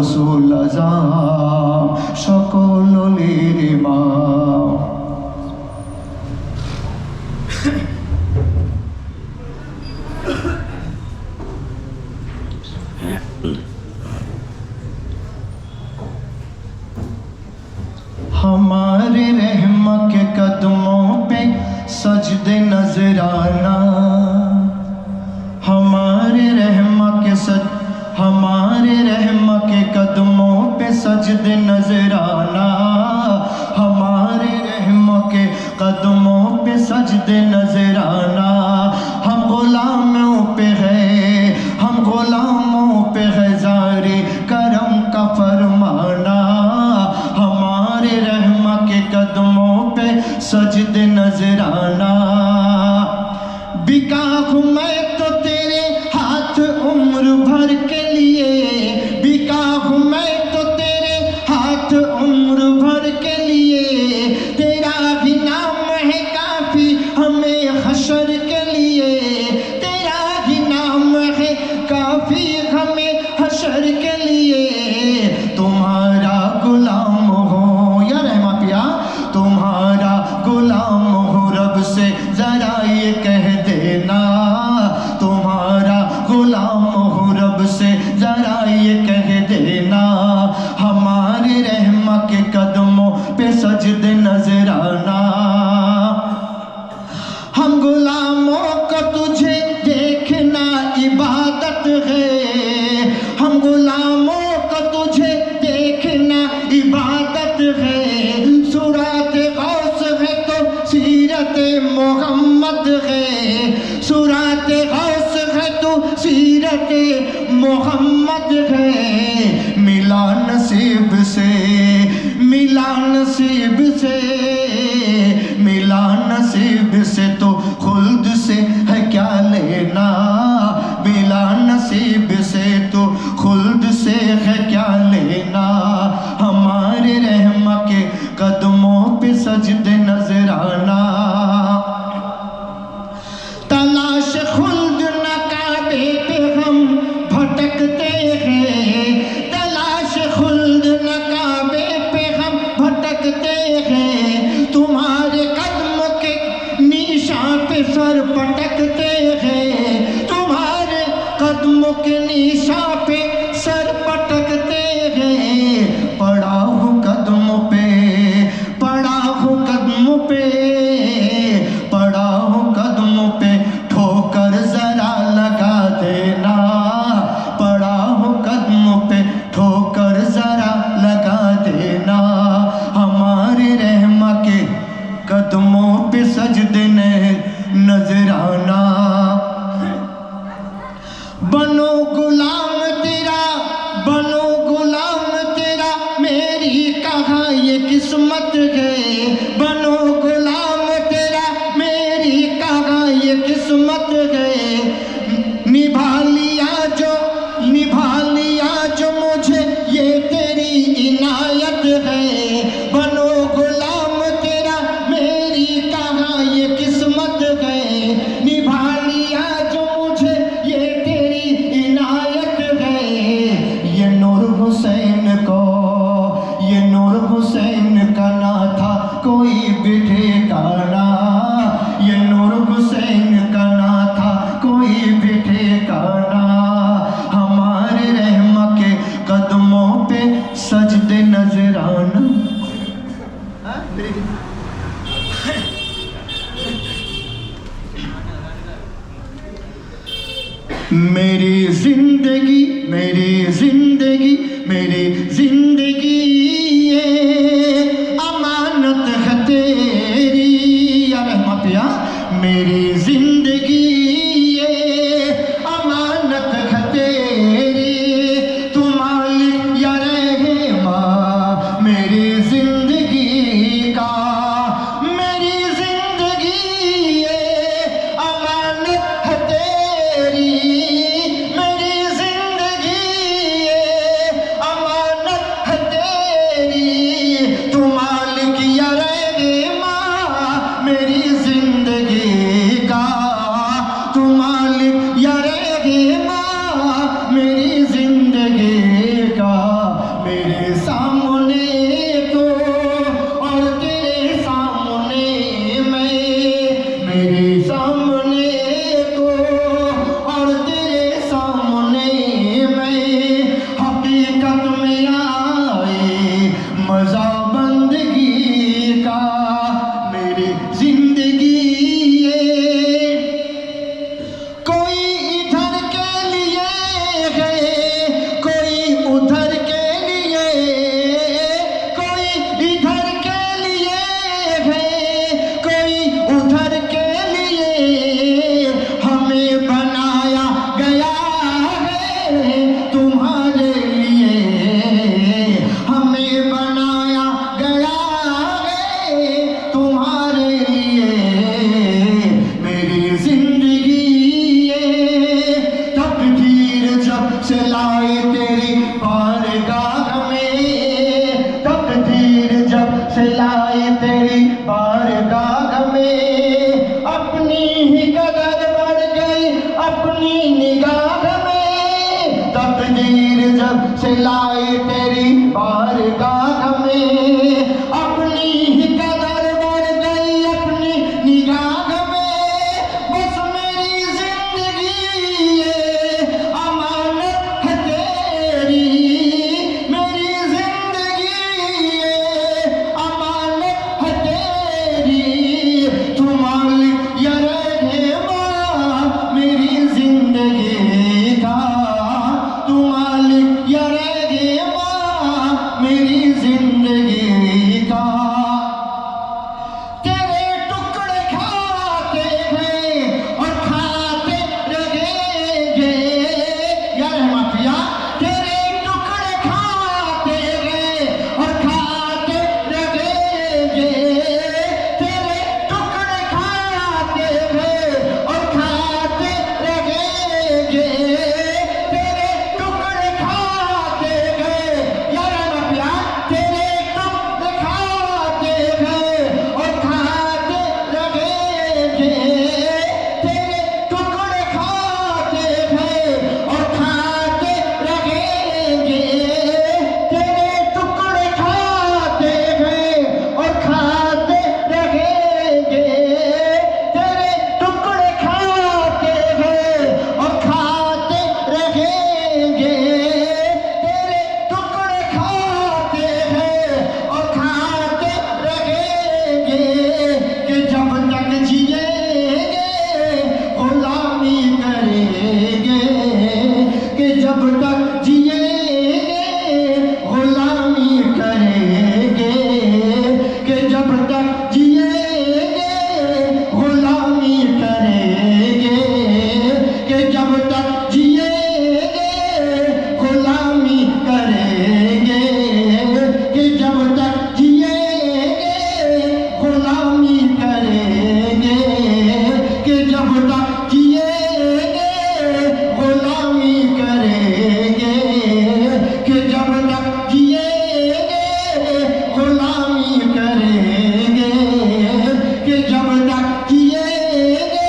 রাসূল আযম সকলের ইমাম। हमारे रहमा के कदमों पे सजदे नजराना, हमारे रहमा के कदमों पे सजदे नजराना, हमारे रहमा के कदमों पे सजदे नजराना। हम गुलामों पे है, हम गुलामों पे है ज़ारी करम का फरमाना, हमारे रहमा के कदमों पे सजदे नजराना। बिका हूँ मैं तो तेरे हाथ उम्र भर के लिए, बिका हूँ मैं तो तेरे हाथ उम्र भर के लिए, तेरा ही नाम है काफी हमें हशर के लिए, तेरा ही नाम है काफी हमें हशर के लिए। तुम्हारा गुलाम हो या रहमा पिया, तुम्हारा गुलाम हो रब से जरा ये कह देना, तुम्हारा गुलाम हो रब से जरा ये कह देना। हमारे रहमा के कदमों पे सजदे नजराना, हम गुलामों को तुझे देखना इबादत है, हम गुलामों को तुझे देखना इबादत है। सूरत गौस है तो सीरत मोहम्मद है, सूरत गौस है तो सीरत मोहम्मद है। मिला नसीब से, मिला नसीब से, मिला नसीब से तो खुल्द से है क्या लेना, मिला नसीब से तो खुल्द से है क्या लेना। हमारे रहमा के कदमों पे सजदे नजराना, तलाश खुल्द न काबे पे हम भटकते हैं, तलाश खुल्द न काबे पे हम भटकते हैं। तुम्हारे कदम के निशान पे सर पटकते हैं, तुम्हारे कदमों के निशान पे सर पटकते हैं। पड़ा हूँ कदमों पे, पड़ा हूँ कदमों पे, पड़ा हूँ कदमों पे, ठोकर जरा लगा देना, पड़ा हूँ कदमों पे, ठोकर जरा लगा देना। हमारे रहमा के कदमों पे सजदे नजराना। बनो गुलाम तेरा, बनो गुलाम तेरा, मेरी कहाँ ये किस्मत है, बनो गुलाम तेरा, मेरी कहाँ ये किस्मत है। निभा लिया जो मुझे ये तेरी इनायत है, बनो गुलाम तेरा, मेरी कहाँ ये किस्मत है। निभा लिया जो मुझे ये तेरी इनायत है। ये नूर हुसैन को, ये नूर हुसैन का ना था कोई भी ठिकाना, ये नूर हुसैन का ना था कोई भी ठिकाना। हमारे रहमा के कदमों पे सजदे नजराना। मेरी जिंदगी, मेरी जिंदगी, मेरी जिंदगी ये अमानत है तेरी या रहमत या, मेरी जिंदगी ये अमानत है तेरी। तू मालिक या रहमा मेरी जिंदगी का, मेरी जिंदगी ये अमानत है तेरी, मेरी जिंदगी ये मेरे सामने तो और तेरे सामने मैं, मेरे सामने तो और तेरे सामने मैं, हकीकत में आए मजा बंदगी का मेरी जिंदगी ये। कोई इधर के लिए है, कोई उधर के लिए, कोई इधर के लिए है, कोई उधर के लिए, हमें बनाया गया है तुम्हारे लिए, हमें बनाया गया है तुम्हारे लिए मेरी जिंदगी ये। तकदीर जब से लाई तेरी बारगाह में, तकदीर जब से लाई तेरी बारगाह में, अपनी ही कदर बढ़ गई अपनी निगाह में। तकदीर जब से लाई तेरी बारगाह में, अपनी ही कदर बढ़ गई अपनी निगाह में। बस मेरी जिंदगी ये अमानत है तेरी, मेरी जिंदगी ये अमानत है तेरी। तू मालिक या रहमान मेरी जिंदगी का, तू मालिक या रहमान मेरी जिंदगी का। तेरे टुकड़े खाते हैं और खाते रहेंगे या रहमतिया, तेरे टुकड़े खाते हैं और खाते रहेंगे, तेरे टुकड़े खाते हैं और खाते रहेंगे, तेरे टुकड़े खाते हैं या रहमतिया, तेरे टुकड़े खाते हैं और खाते रहेंगे, तेरे टुकड़े खाते हैं और खाते रहेंगे, तेरे टुकड़े खाते हैं और खाते रहेंगे, तेरे टुकड़े खाते हैं और खाते रहेंगे, तेरे टुकड़े खाते हैं और खाते रहेंगे। कि जब तक जिएंगे गुलामी करेंगे, कि जब तक जिएंगे गुलामी करेंगे, कि जब तक जिएंगे गुलामी करेंगे, कि जब तक जिएंगे गुलामी करेंगे, कि जब तक जिएंगे गुलामी करेंगे, कि जब तक जिएंगे गुलामी करेंगे, कि जब तक जिएंगे गुलामी करेंगे, कि जब तक जिएंगे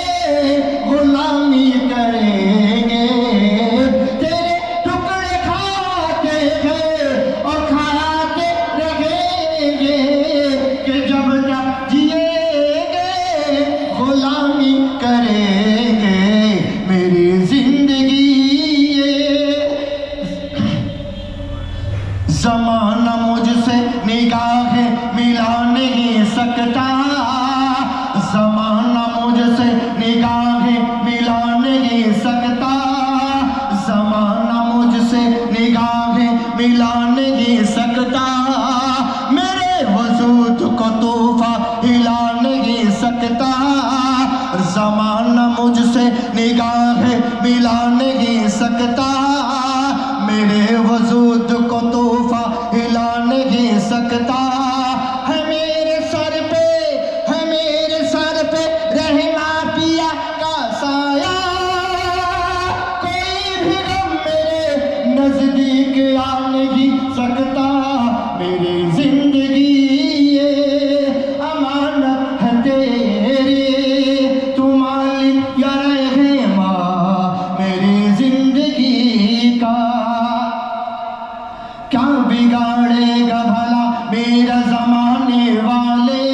गुलामी करेंगे। तेरे टुकड़े खाते हैं और खाते रहेंगे, कि जब तक जिएंगे गुलामी करेंगे मेरी जिंदगी ये। जमाना मुझसे निगाहें मिला नहीं सकता, जमाना मुझसे निगाहें मिला नहीं सकता, जमाना मुझसे निगाहें मिला नहीं सकता, मेरे वजूद को तूफा हिला नहीं सकता, जमाना मुझसे निगाहें मिला नहीं सकता, मेरे वजूद को तूफा हिला नहीं सकता। है मेरे सर पे, है मेरे सर पे रहमा पिया का साया, कोई भी गम मेरे नजदीक आ नहीं सकता। मेरी जिंदगी ये अमानत है तेरी, तू मालिक या रहमान मेरी जिंदगी का। क्या बिगाड़ेगा भला मेरा जमाने वाले,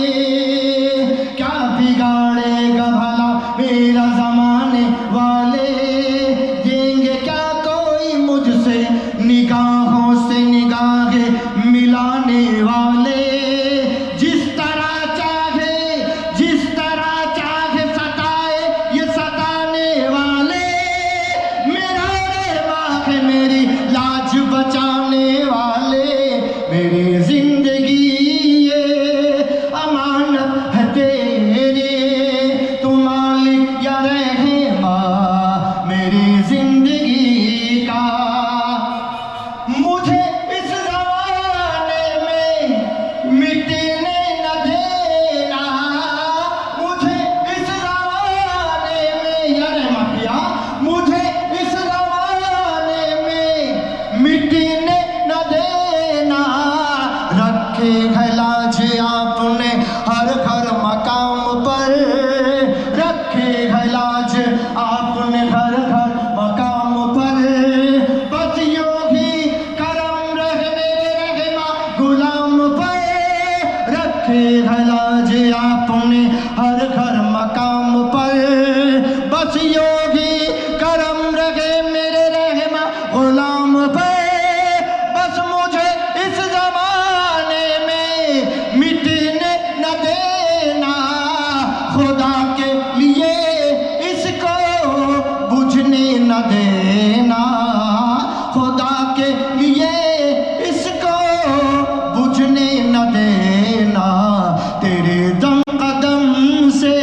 क्या बिगाड़ेगा भला मेरा जमाने वाले। देंगे क्या कोई मुझसे निगाहों से निगाहें मिलाने वाले। जिस तरह चाहे सताए ये सताने वाले। मेरा रहमा है मेरी लाज बचाने वाले। मेरी जिंदगी ये अमानत है तेरे, तू मालिक या रहमा मेरी जिंदगी का। मुझे इस ज़माने में मिटने न देना, मुझे इस ज़माने में या रहमा किया, मुझे इस ज़माने में मिटने न देना। रखे है लाज आपने हर घर मकाम पर, रखे है लाज आपने हर घर मकाम पर। बस यूं ही करम रहे मेरे रहमा गुलाम पर, रखे है लाज आपने हर घर मकाम पर। बस यूं ही करम रहे मेरे रहमा गुलाम पर। बस मुझे इस जमाने में मिटने न देना, खुदा के लिए इसको बुझने न देना, खुदा के लिए इसको बुझने न देना। तेरे दम कदम से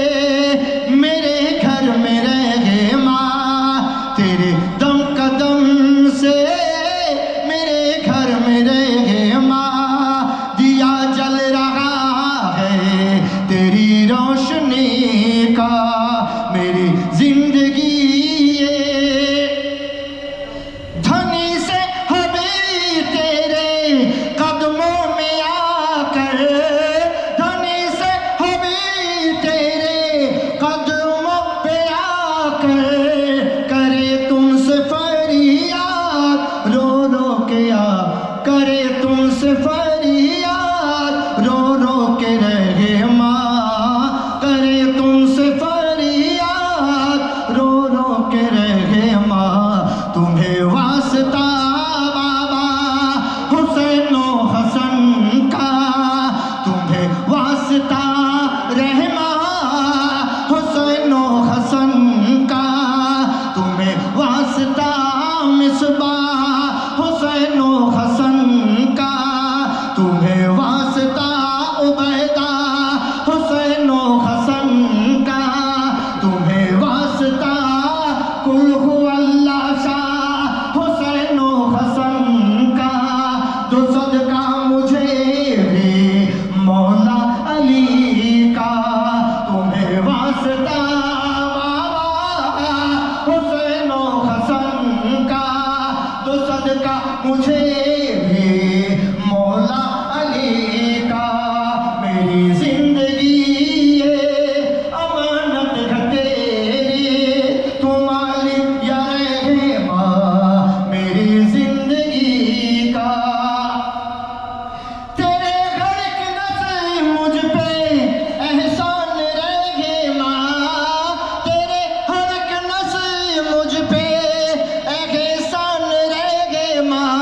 मेरे घर में रहे माँ, तेरे दम कदम से मेरे घर में रहे माँ। दिया जल रहा है तेरी रोशनी का, मेरी जिंदगी ये धनी से हबी तेरे कदमों में आकर, धनी से हबी तेरे कदमों पे आकर। करे तुमसे फरियाद रो रो के आ, करे तुमसे फरियाद रो रो के रहे माँ, करे तुमसे फरियाद रो रो के रहे माँ। तुम्हें वास्ता बाबा हुसैन ओ हसन का, तुम्हें वास्ता रहमा हुसैन ओ हसन का, तुम्हें वास्ता मिसबाह हुसैन ओ हसन का, तुम्हें वास्ता उबैदा हुसैन ओ हसन का, तुम्हें वास्ता कुल हुवल्लाह शाह हुसैन ओ हसन का। तो सदका मुझे भी मौला अली का, तुम्हें वास्ता बाबा हुसैन ओ हसन का। तो सदका मुझे भी मौला अली का। मेरी जिंदगी ये अमानत है तेरी, तू मालिक या रहमा मेरी जिंदगी का। तेरे घर के नज़र मुझ पे एहसान रहे माँ, तेरे हर एक नज़र मुझ पे एहसान रहे माँ।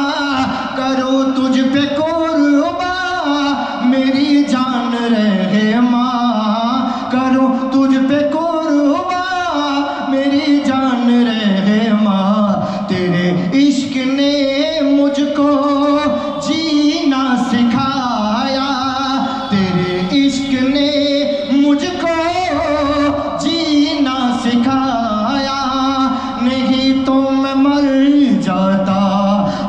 करो तुझ पे कुर्बान मेरी जान रहे माँ, करो तुझ पे कुर्बान मेरी जान रहे माँ। तेरे इश्क ने मुझको जीना सिखाया, तेरे इश्क ने मुझको जीना सिखाया। नहीं तो मैं मर जाता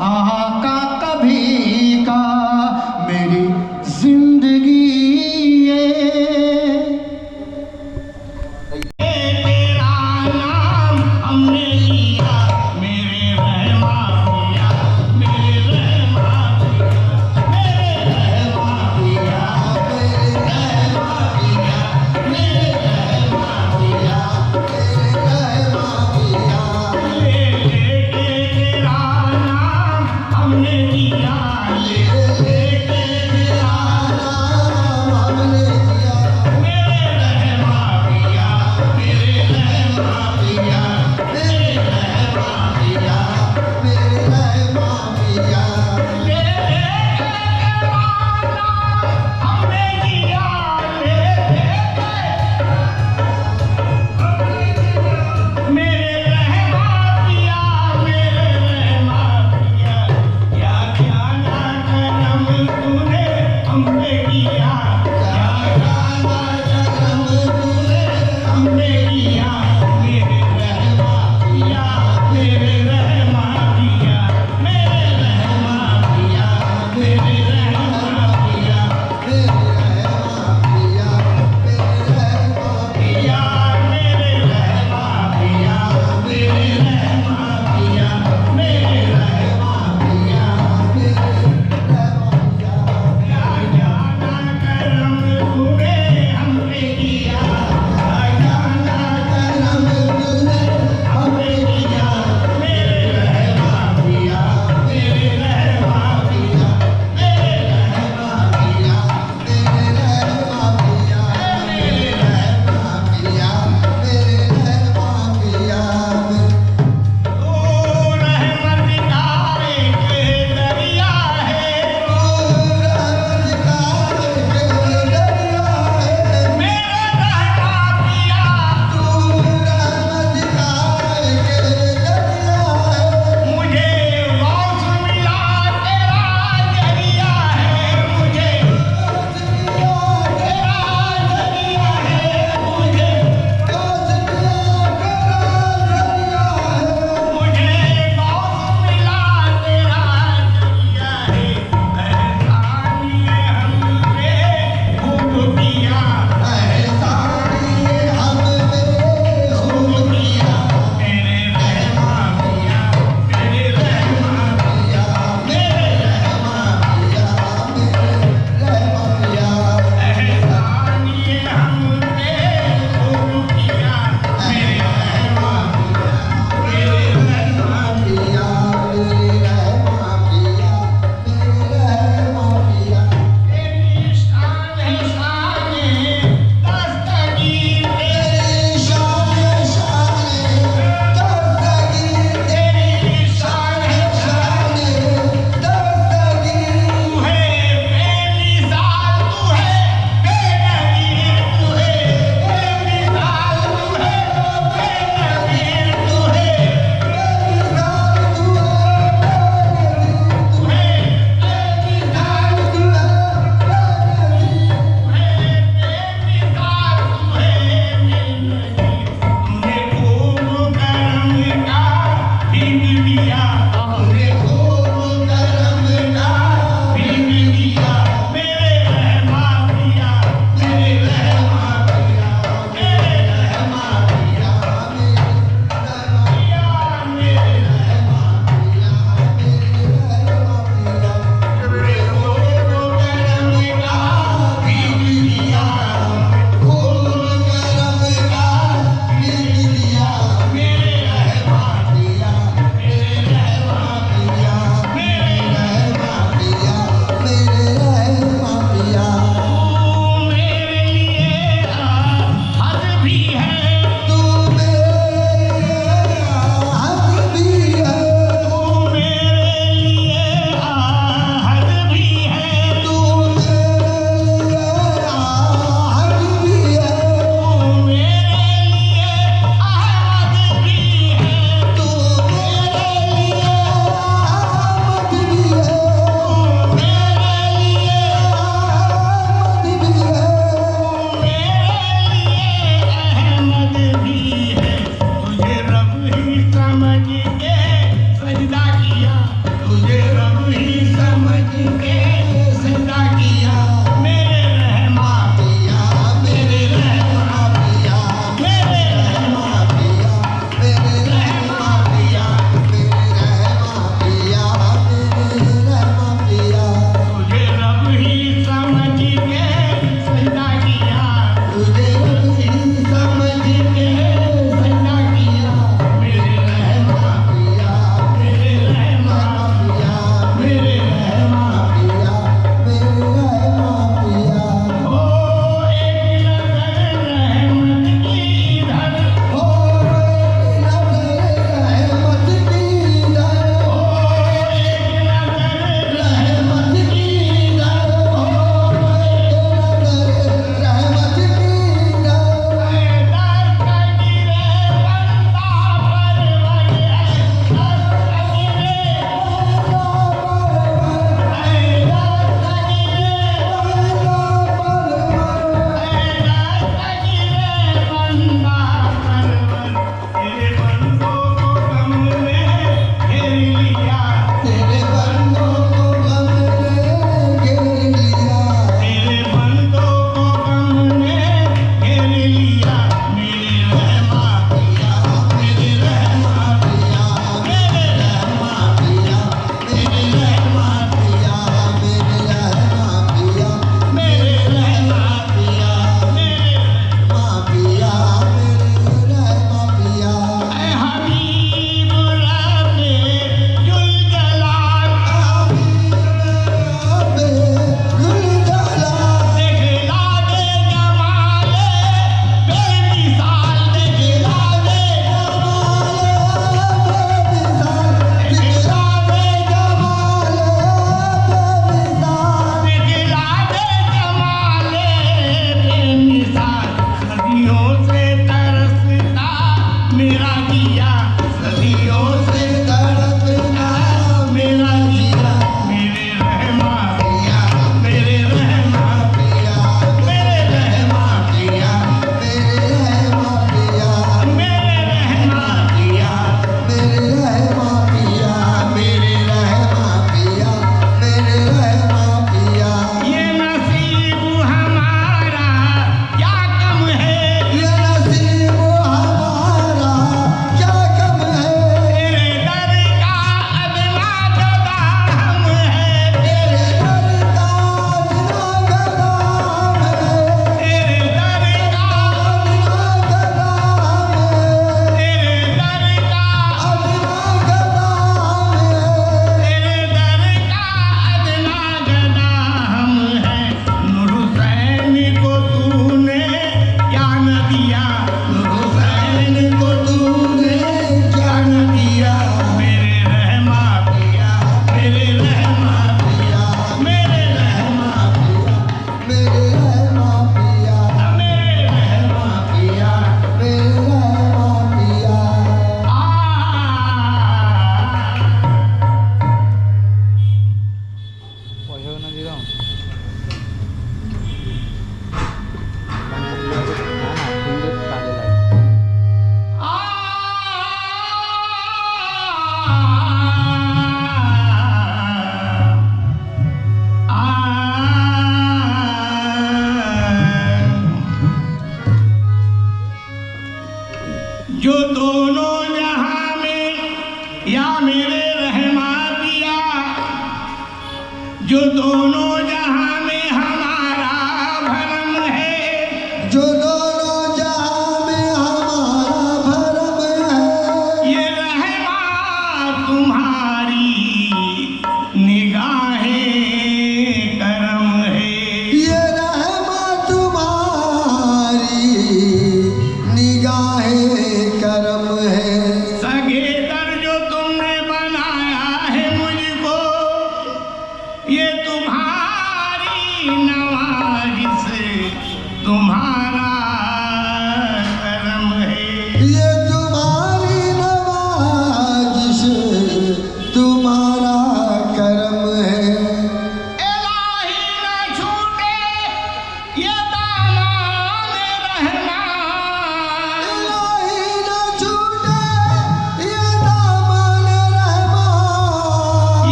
आका कभी का, जो दोनों जहां में या मेरे रहमा दिया, जो दोनों जहां में हमारा भरम है, जो दोनों जहां में हमारा भरम है, ये रहमा तुम्हारी निगाहे करम है, ये रहमा तुम्हारी निगाहे करम है। सगे दर जो तुमने बनाया है मुझको, ये तुम्हारी नवाजिश तुम्हारा करम है, ये तुम्हारी नवाजिश तुम्हारा करम है। इलाही न छूटे ये दामान रहना, इलाही न छूटे ये दामान रहना,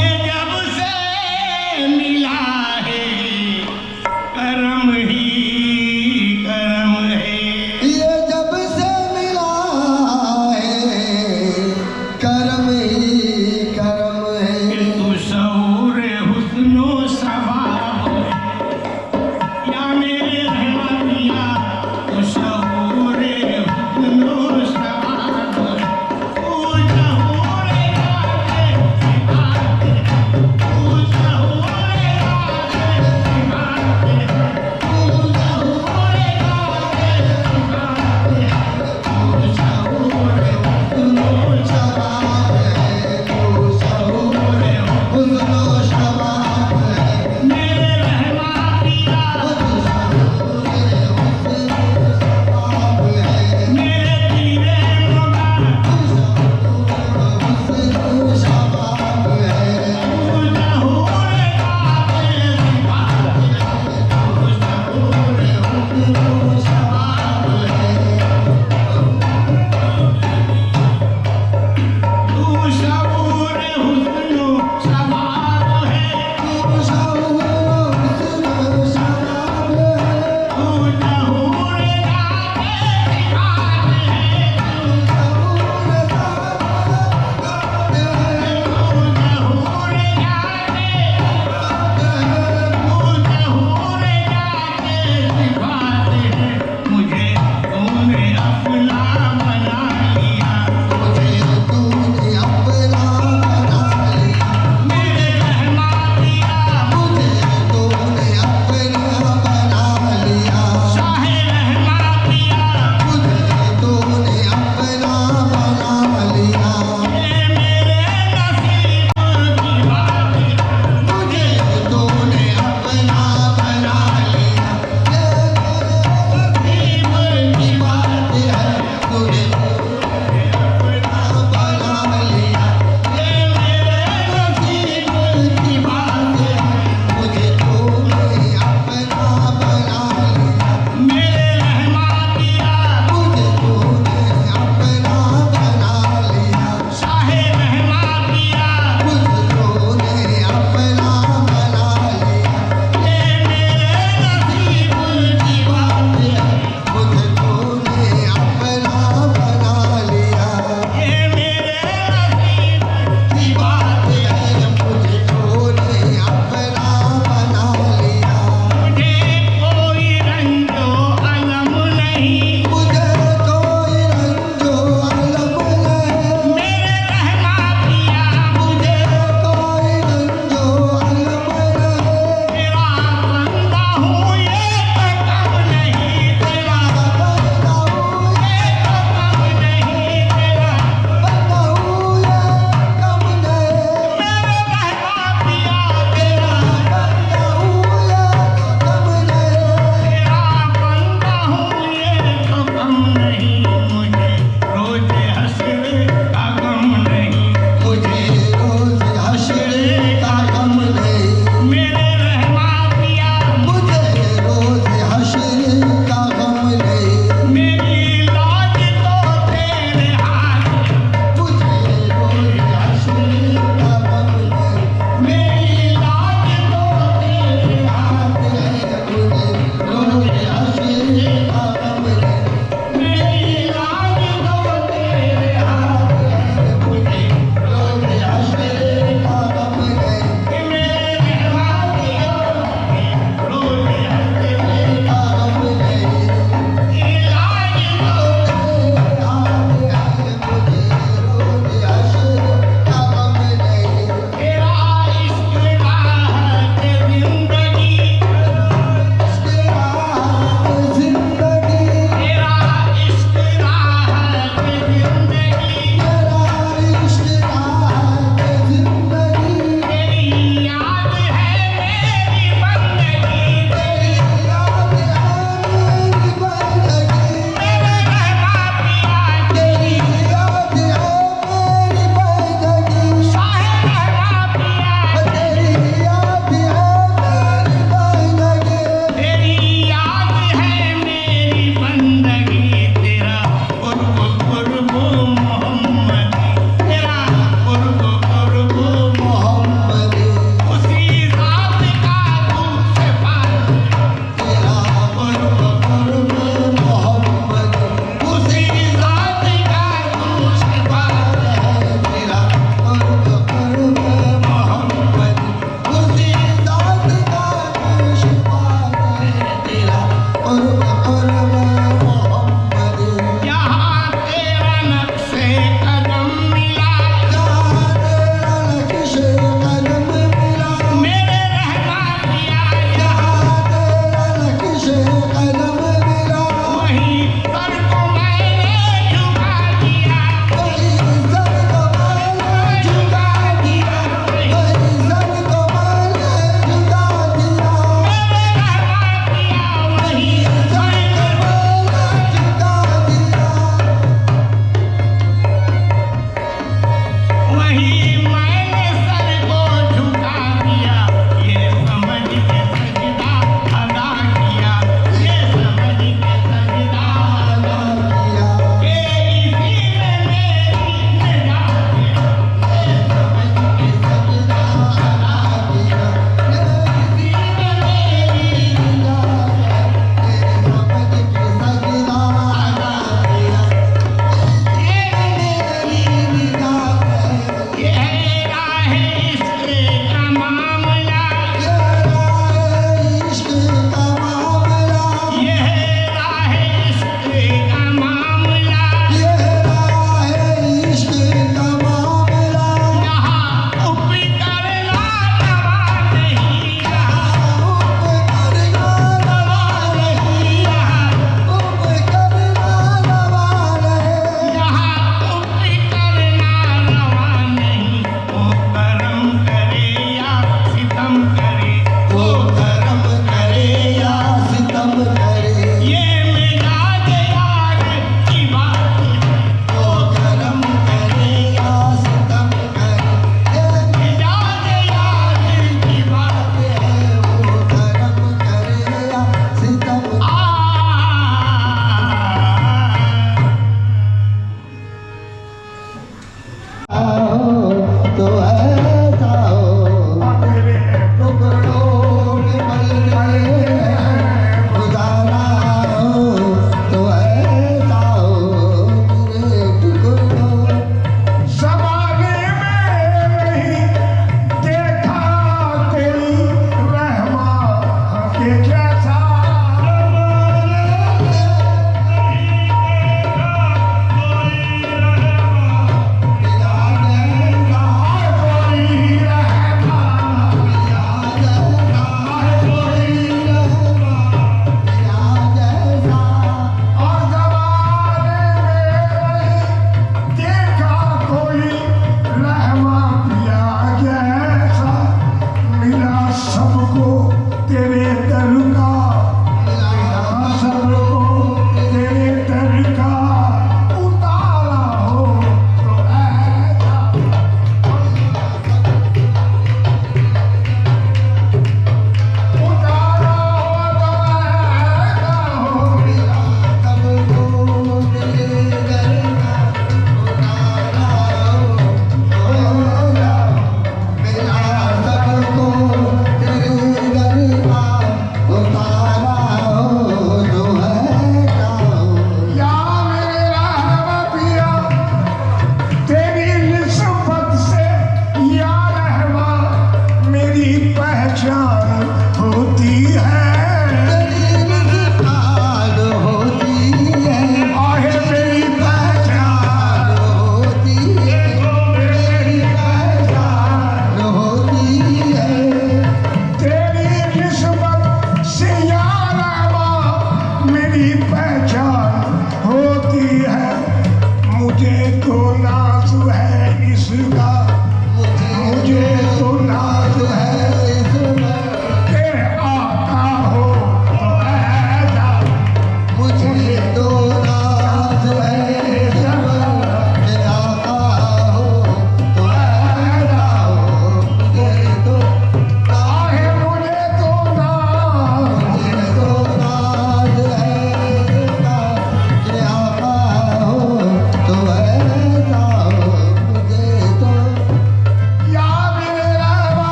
ये जब से मिला है करम ही करम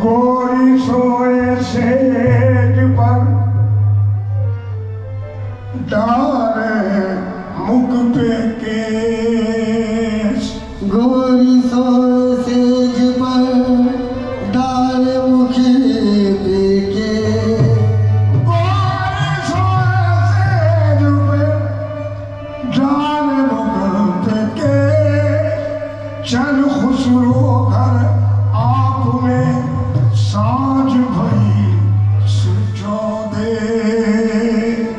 गोरी सोए सेज पर डारे मुख पे केश। गोरी सोए सेज पर डाले मुख पे केश। गोरी सोए सेज पे डारे मुख पे केश। चल खुसरो घर आप में साँझ भई सुचो दे।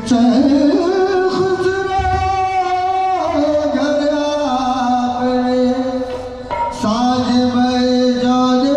चल खुसरो घर आपने साँझ भई जो दे।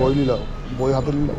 বই নিলাম বই হাতে নিলাম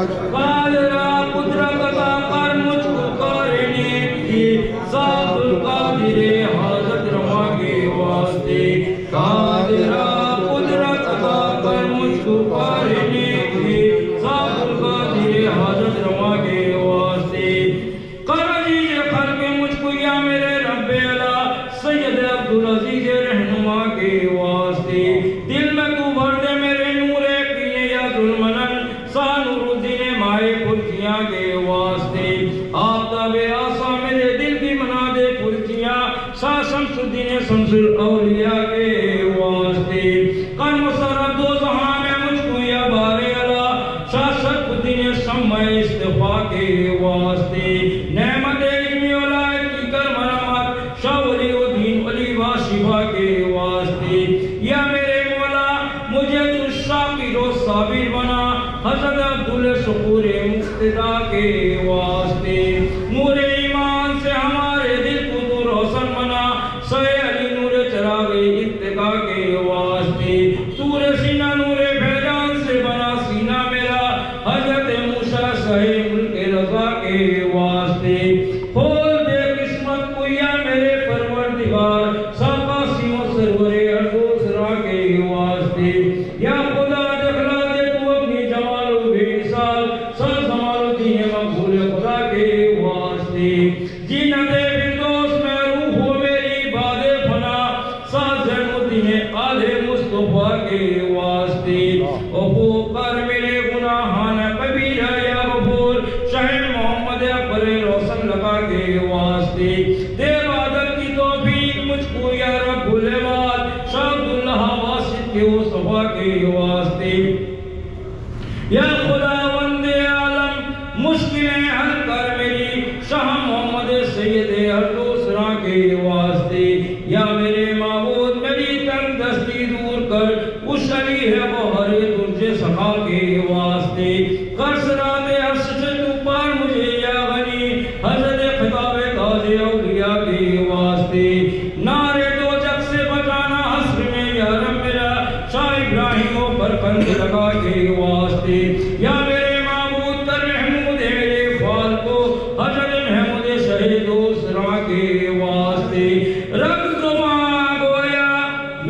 आज कादिरे हाजत रवा के वास्ते कादिरा कुदरत अता कर मुझको पारने की साबुल कादिरे हाजत रवा के वास्ते करजीज खल्क़ मुझको या मेरे रब्बे अला सैयद अब्दुल अजीज रहनुमा के वास्ते दिल में तू भर दे मेरे नूरे किए या जुल्मनन सानुरुद्दीन माए कुर्सियां के वास्ते आफ्ताबे आसा मेरे दिल की मना दे कुर्सियां सा शमसुद्दीन शमसुल औलिया के वास्ते कर मुसरत दो जहां में मुझको या बारे अला शाह शरफुद्दीन शम्मा इस्तिफा के वास्ते नेमत इल्मी औलाद की कर मरामत शाह वलीउद्दीन अली वाशिफा के वास्ते या मेरे मौला मुझे तू शाकिर और साबिर बना हज़रत अब्दुल शकूर मुक्तदा के वास्ते नूरे ईमान से हमारे दिल को तू रोशन बना सहे अली नूरे चरागे इत्तिका के वास्ते तूरे सीना नूरे फैजान से बना सीना मेरा हज़रत मूसा सहे मुल्क रज़ा के वास्ते खोल दे किस्मत को या मेरे परवरदिगार साका सीमा सरवरे अर्दोसरा के वास्ते या खुदा दिखला दे तू अपनी जमाल बेमिसाल सर जमालुद्दीन मकबूल खुदा के वास्ते जीनते फिरदौस में रूह हो मेरी बादे फना सा ज़ैनुद्दीन आले मुस्तफा के वास्ते ओ वो कर मेरे गुनाहान कबीरा या गफूर शहर मोहम्मद अकबर रोशन लगा के वास्ते दे इबादत की तौफीक मुझको या रब्बुल इबाद शाह अब्दुल्लाह वासित के मुस्तफा के वास्ते या खुदा वंदे आलम मुश्किलें हल कर मेरी शाह मोहम्मद सैयद अर्दोसरा के वास्ते या मेरे माबूद मेरी तंग दस्ती दूर कर उस अली है वो हरे तुझे सखा के वास्ते कर सराते हर्ष से तू पार मुझे या गनी हजरत खिताबे ताजे औलिया के वास्ते नारे दो जग से बचाना हस्र में या रब मेरा शाह इब्राहिम को बरकंद लगा के वास्ते या मेरे माबूद कर महमूद मेरे फाल को हजरत महमूद शहीद दूसरा के वास्ते रब दुआ गोया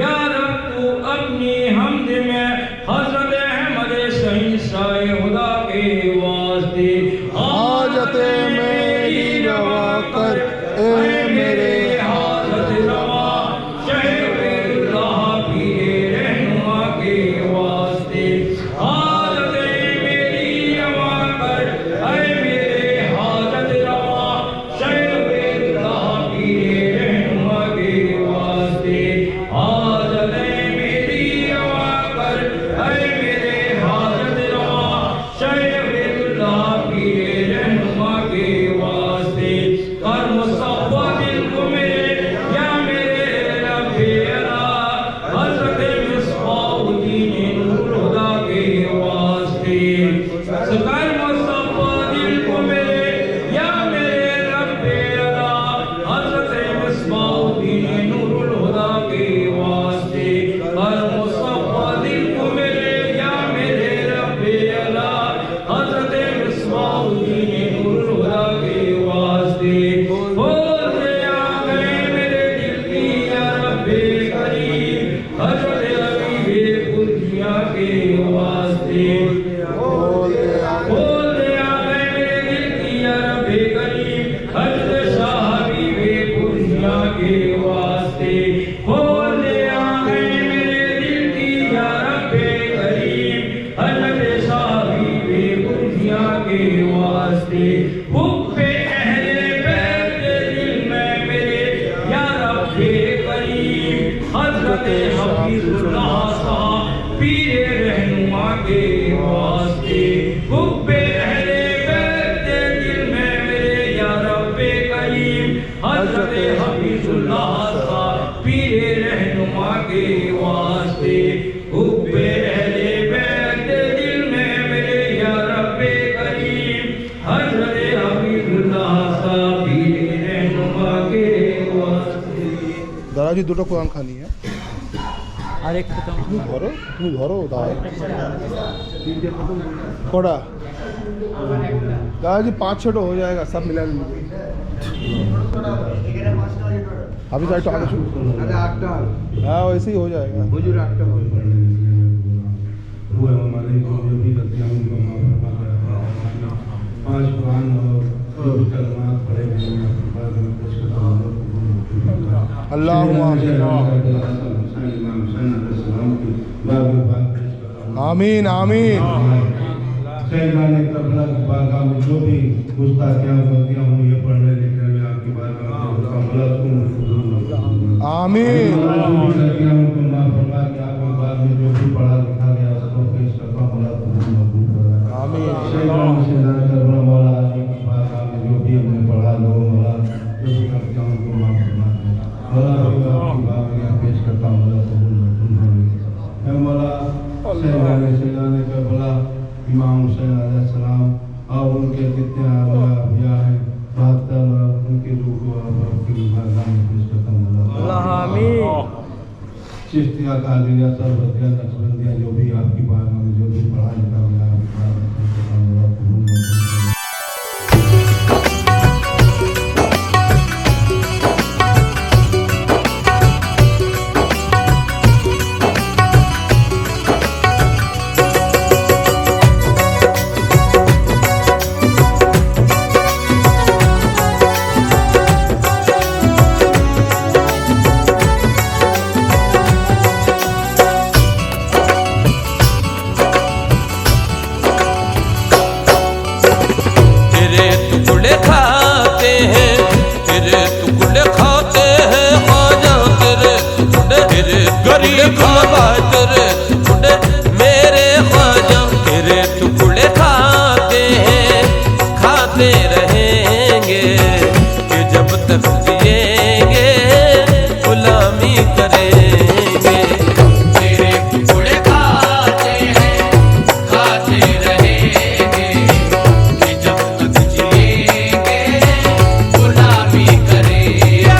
या रब तू अपनी हमद में हजरत अहमद शहीद शाह खुदा के वास्ते हाजत मेरी रवा कर ए मेरे हाजत रवा शहरुल्लाह पीरे रहनुमा के वास्ते हाजत मेरी रवा कर ए मेरे हाजत रवा शहरुल्लाह पीरे रहनुमा के वास्ते हाजत मेरी रवा कर ए मेरे हाजत रवा शहरुल्लाह पीरे रहनुमा के वास्ते कर मुसफ़्फ़ा दिल को मेरे या मेरे रब्बे अला हज़रत मिसबाहुद्दीन नूर खुदा के वास्ते कर मुसफ़्फ़ा दिल को मेरे या मेरे रब्बे अला हज़रत मिसबाहुद्दीन नूर खुदा के वास्ते कर मुसफ़्फ़ा दिल को मेरे या मेरे रब्बे अला हज़रत मिसबाहुद्दीन नूर खुदा के वास्ते बोलते आ गए मेरे दिल की या रब्बे करीम हज़रत हबीबे कुर्सिया के वास्ते बोलते आ गए मेरे दिल की या रब्बे करीम हज़रत शाह हबीबे कुर्सिया के वास्ते बोलते आ गए मेरे दिल की या रब्बे करीम हज़रत शाह हबीबे कुर्सिया के वास्ते हुब्बे अहले बैत दिल में मेरे या रब्बे करीम हज़रत हबीबुल्लाह साहब पीरे रहनुमा के वास्ते हुब्बे अहले बैत दिल में मेरे या रब्बे करीम हज़रत हबीबुल्लाह साहब पीरे रहनुमा के वास्ते हुब्बे अहले बैत दिल में मेरे या रब्बे करीम हज़रत हबीबुल्लाह साहब पीरे रहनुमा के वास्ते দাদাজি দুটো কোরআন খানি হ্যাঁ আরেকটা তো তুমি ধরো দাদা কটা दादाजी 5-6 हो जाएगा सब मिला लीजिए अभी साइड तो आगे छू। हाँ वैसे ही हो जाएगा। वो हमारे जो भी गलतियाँ उनको माफ़ फरमा दे। 5 कुरान और कलमात पढ़े गए हैं बाद में पेश करता हूँ। अल्लाहुम्मा आमीन आमीन। सैयदाने कबला की बारगाह में जो भी गुस्ताखियाँ गलतियाँ हुई है पढ़ने लिखने में आपकी बारगाह में उसका भला आमीन। गलतियाँ उनको माफ़ फरमा के आपकी बाद में जो भी पढ़ा लिखा गया उसको पेश करता भला आमीन। सैयदाने कबला मौला अली की बारगाह में जो भी हमने पढ़ा लो मौला जो भी गलतियाँ उनको माफ़ फरमा मौला आपकी बारगाह पेश करता भला मौला सैयदाने कबला इमाम हुसैन अलैहिस्सलाम और उनके जितने अभिया हैं उनकी रूह को आपकी बारगाह में पेश करता हूं। चिश्तिया कादिरिया सरबतिया नक्शबंदिया जो भी आपकी बारगाह में जो भी पढ़ा लिखा गया आपकी बारगाह में पेश करता हूं। मेरे ख्वाजा तेरे टुकड़े खाते हैं खाते रहेंगे कि जब तक जिएंगे गुलामी करेंगे। तेरे टुकड़े खाते हैं खाते रहेंगे कि जब तक जिएंगे गुलामी करेंगे।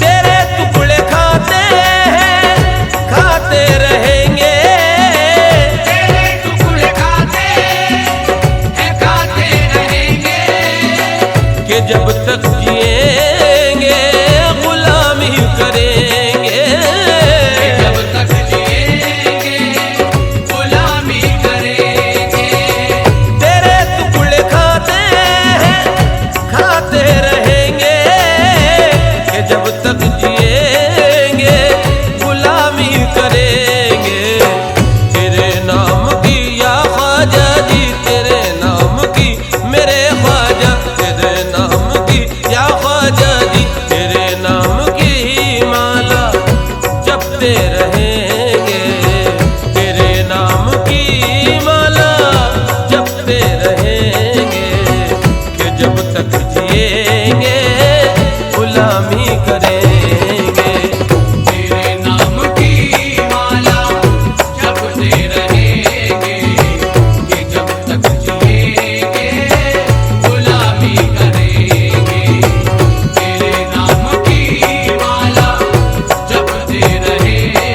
तेरे टुकड़े जब तक जिएंगे गुलामी करेंगे। जब तक जिएंगे गुलामी करेंगे। तेरे टुकड़े खाते हैं खाते रहेंगे कि जब तक जिएंगे गुलामी करेंगे। तेरे नाम की या ख्वाजा जी तेरे नाम की मेरे ख्वाजा तेरे नाम की या ख्वाजा जी तेरे नाम की माला जपते रहेंगे। तेरे नाम की माला जपते रहेंगे कि जब तक जिएंगे गुलामी करेंगे। तेरे नाम की माला जपते रहेंगे कि जब तक जिएंगे गुलामी करेंगे। तेरे नाम की माला जपते रहेंगे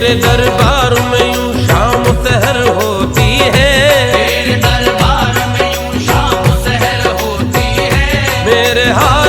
तेरे दरबार में यूं शाम सहर होती है, तेरे दरबार में यूं शाम सहर होती है। मेरे हाथ